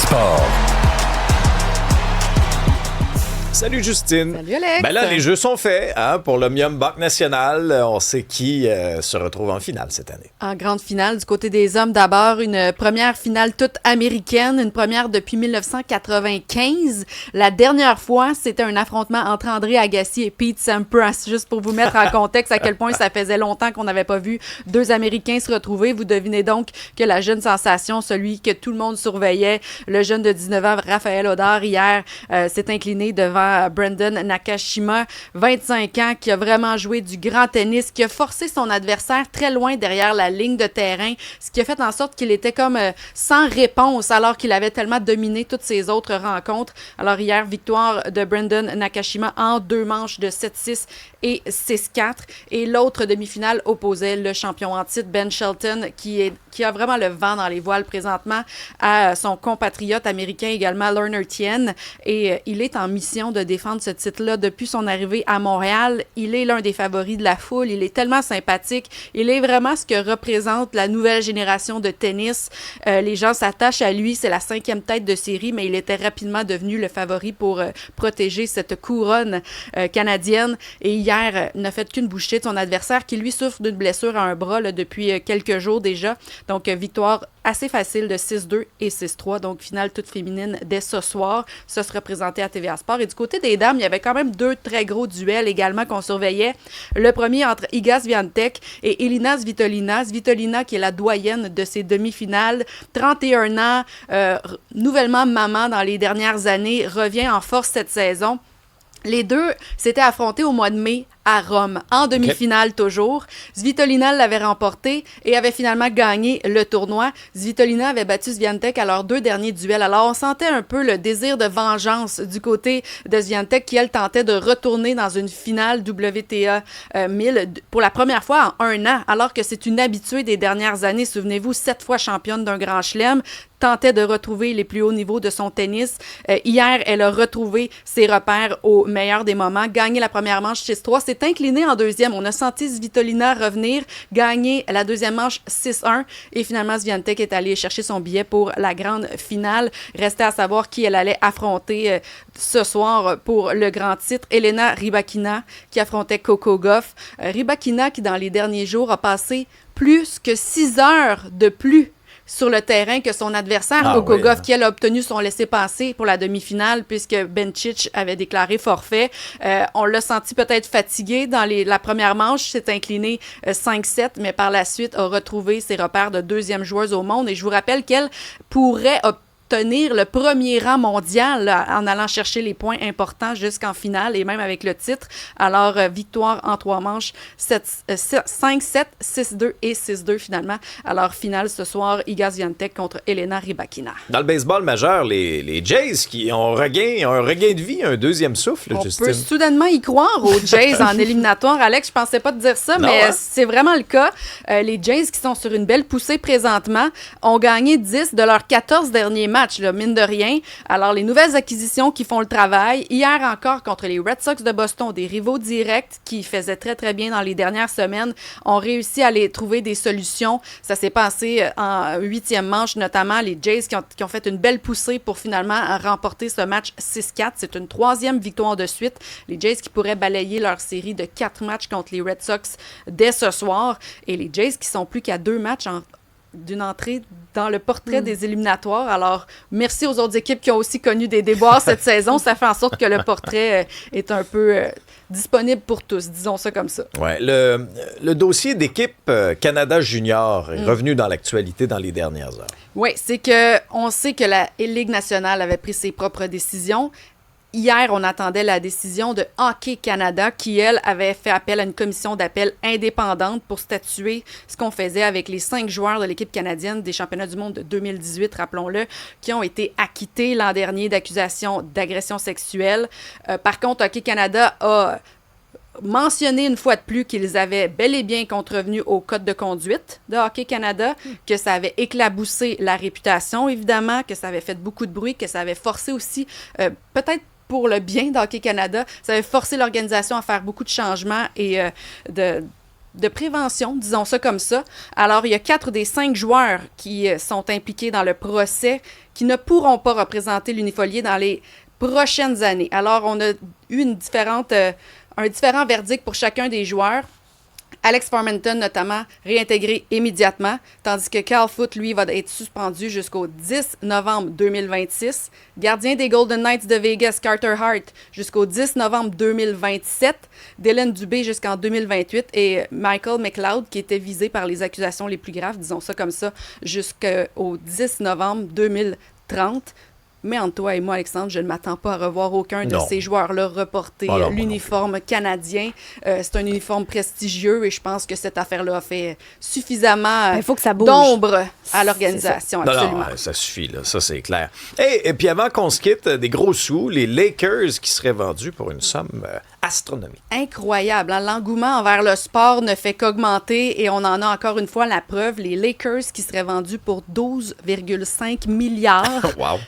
Sport. Salut Justine. Salut Alex. Ben là, les jeux sont faits pour l'Omnium Buck National. On sait qui se retrouve en finale cette année. En grande finale, du côté des hommes, d'abord, une première finale toute américaine, une première depuis 1995. La dernière fois, c'était un affrontement entre André Agassi et Pete Sampras. Juste pour vous mettre en contexte à quel point ça faisait longtemps qu'on n'avait pas vu deux Américains se retrouver. Vous devinez donc que la jeune sensation, celui que tout le monde surveillait, le jeune de 19 ans, Raphaël Odar, hier, s'est incliné devant Brandon Nakashima, 25 ans, qui a vraiment joué du grand tennis, qui a forcé son adversaire très loin derrière la ligne de terrain, ce qui a fait en sorte qu'il était comme sans réponse alors qu'il avait tellement dominé toutes ses autres rencontres. Alors hier, victoire de Brandon Nakashima en 2 manches de 7-6 et 6-4. Et l'autre demi-finale opposait le champion en titre, Ben Shelton, qui a vraiment le vent dans les voiles présentement, à son compatriote américain également, Lerner Tien. Et il est en mission de défendre ce titre-là depuis son arrivée à Montréal. Il est l'un des favoris de la foule. Il est tellement sympathique. Il est vraiment ce que représente la nouvelle génération de tennis. Les gens s'attachent à lui. C'est la 5e tête de série, mais il était rapidement devenu le favori pour protéger cette couronne canadienne. Et hier, n'a fait qu'une bouchée de son adversaire qui, lui, souffre d'une blessure à un bras là, depuis quelques jours déjà. Donc, victoire assez facile de 6-2 et 6-3. Donc, finale toute féminine dès ce soir. Ça sera présenté à TVA Sport. Et du côté des dames, il y avait quand même 2 très gros duels également qu'on surveillait. Le premier entre Iga Swiatek et Elina Svitolina. Svitolina qui est la doyenne de ces demi-finales. 31 ans, nouvellement maman dans les dernières années, revient en force cette saison. Les deux s'étaient affrontés au mois de mai à Rome, en demi-finale toujours. Svitolina l'avait remporté et avait finalement gagné le tournoi. Svitolina avait battu Swiatek à leurs 2 derniers duels. Alors, on sentait un peu le désir de vengeance du côté de Swiatek qui, elle, tentait de retourner dans une finale WTA 1000 pour la première fois en 1 an, alors que c'est une habituée des dernières années. Souvenez-vous, 7 fois championne d'un grand chelem, tentait de retrouver les plus hauts niveaux de son tennis. Hier, elle a retrouvé ses repères au meilleur des moments, gagné la première manche 6-3, s'est inclinée en deuxième. On a senti Svitolina revenir, gagner la deuxième manche 6-1 et finalement Swiatek est allée chercher son billet pour la grande finale. Restait à savoir qui elle allait affronter ce soir pour le grand titre. Elena Rybakina qui affrontait Coco Gauff. Rybakina qui dans les derniers jours a passé plus que 6 heures de plus sur le terrain que son adversaire, Coco Gauff, qui elle a obtenu son laissez-passer pour la demi-finale puisque Bencic avait déclaré forfait. On l'a senti peut-être fatigué dans la première manche, s'est incliné 5-7, mais par la suite a retrouvé ses repères de 2e joueuse au monde. Et je vous rappelle qu'elle pourrait obtenir le premier rang mondial là, en allant chercher les points importants jusqu'en finale et même avec le titre. Alors, victoire en 3 manches, 5-7, 6-2 et 6-2 finalement. Alors, finale ce soir, Iga Swiatek contre Elena Rybakina. Dans le baseball majeur, les Jays qui ont un regain de vie, un deuxième souffle, On Justine. peut soudainement y croire aux Jays en éliminatoire. Alex, je pensais pas te dire ça, Non, mais c'est vraiment le cas. Les Jays qui sont sur une belle poussée présentement ont gagné 10 de leurs 14 derniers matchs, là, mine de rien. Alors, les nouvelles acquisitions qui font le travail. Hier encore, contre les Red Sox de Boston, des rivaux directs qui faisaient très, très bien dans les dernières semaines, ont réussi à aller trouver des solutions. Ça s'est passé en 8e manche, notamment les Jays qui ont fait une belle poussée pour finalement remporter ce match 6-4. C'est une 3e victoire de suite. Les Jays qui pourraient balayer leur série de 4 matchs contre les Red Sox dès ce soir. Et les Jays qui sont plus qu'à 2 matchs d'une entrée dans le portrait des éliminatoires. Alors, merci aux autres équipes qui ont aussi connu des déboires cette saison. Ça fait en sorte que le portrait est un peu disponible pour tous, disons ça comme ça. Ouais, le dossier d'équipe Canada Junior est revenu dans l'actualité dans les dernières heures. Oui, c'est qu'on sait que la Ligue nationale avait pris ses propres décisions. Hier, on attendait la décision de Hockey Canada qui, elle, avait fait appel à une commission d'appel indépendante pour statuer ce qu'on faisait avec les 5 joueurs de l'équipe canadienne des championnats du monde de 2018, rappelons-le, qui ont été acquittés l'an dernier d'accusations d'agression sexuelle. Par contre, Hockey Canada a mentionné une fois de plus qu'ils avaient bel et bien contrevenu au code de conduite de Hockey Canada, que ça avait éclaboussé la réputation, évidemment, que ça avait fait beaucoup de bruit, que ça avait forcé aussi, peut-être pour le bien d'Hockey Canada, ça avait forcé l'organisation à faire beaucoup de changements et de prévention, disons ça comme ça. Alors, il y a 4 des 5 joueurs qui sont impliqués dans le procès qui ne pourront pas représenter l'Unifolié dans les prochaines années. Alors, on a eu un différent verdict pour chacun des joueurs. Alex Formenton, notamment, réintégré immédiatement, tandis que Cal Foote, lui, va être suspendu jusqu'au 10 novembre 2026. Gardien des Golden Knights de Vegas, Carter Hart, jusqu'au 10 novembre 2027. Dylan Dubé jusqu'en 2028. Et Michael McLeod, qui était visé par les accusations les plus graves, disons ça comme ça, jusqu'au 10 novembre 2030. Mais entre toi et moi, Alexandre, je ne m'attends pas à revoir aucun de ces joueurs-là reporter l'uniforme canadien. C'est un uniforme prestigieux et je pense que cette affaire-là a fait suffisamment d'ombre à l'organisation. Absolument. Non, ça suffit, là. Ça, c'est clair. Et puis avant qu'on se quitte, des gros sous, les Lakers qui seraient vendus pour une somme astronomique. Incroyable. Hein? L'engouement envers le sport ne fait qu'augmenter et on en a encore une fois la preuve. Les Lakers qui seraient vendus pour 12,5 milliards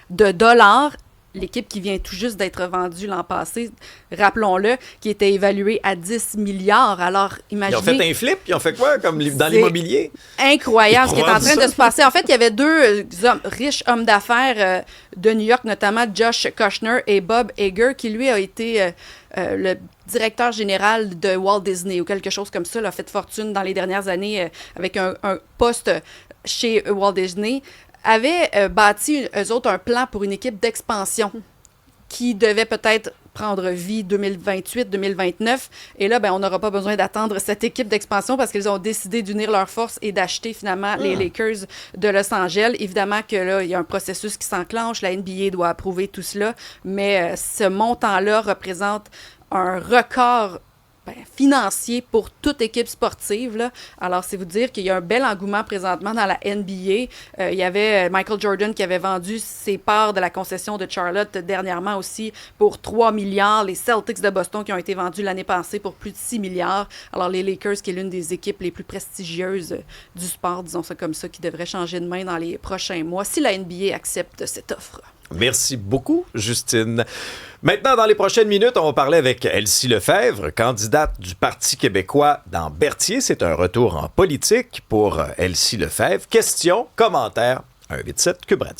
de dollars. L'équipe qui vient tout juste d'être vendue l'an passé, rappelons-le, qui était évaluée à 10 milliards. Alors, imaginez... Ils ont fait un flip? Ils ont fait quoi, comme dans l'immobilier? Incroyable ce qui est en train de se passer. En fait, il y avait 2 riches hommes d'affaires de New York, notamment Josh Kushner et Bob Iger, qui, lui, a été le directeur général de Walt Disney ou quelque chose comme ça. Il a fait fortune dans les dernières années avec un poste chez Walt Disney. Avaient bâti, eux autres, un plan pour une équipe d'expansion qui devait peut-être prendre vie 2028-2029. Et là, on n'aura pas besoin d'attendre cette équipe d'expansion parce qu'ils ont décidé d'unir leurs forces et d'acheter finalement les Lakers de Los Angeles. Évidemment que là, il y a un processus qui s'enclenche. La NBA doit approuver tout cela. Mais ce montant-là représente un record financier pour toute équipe sportive. Là. Alors, c'est vous dire qu'il y a un bel engouement présentement dans la NBA. Il y avait Michael Jordan qui avait vendu ses parts de la concession de Charlotte dernièrement aussi pour 3 milliards. Les Celtics de Boston qui ont été vendus l'année passée pour plus de 6 milliards. Alors, les Lakers, qui est l'une des équipes les plus prestigieuses du sport, disons ça comme ça, qui devrait changer de main dans les prochains mois si la NBA accepte cette offre. Merci beaucoup, Justine. Maintenant, dans les prochaines minutes, on va parler avec Elsie Lefebvre, candidate du Parti québécois dans Berthier. C'est un retour en politique pour Elsie Lefebvre. Questions, commentaires, 187 Cube Radio.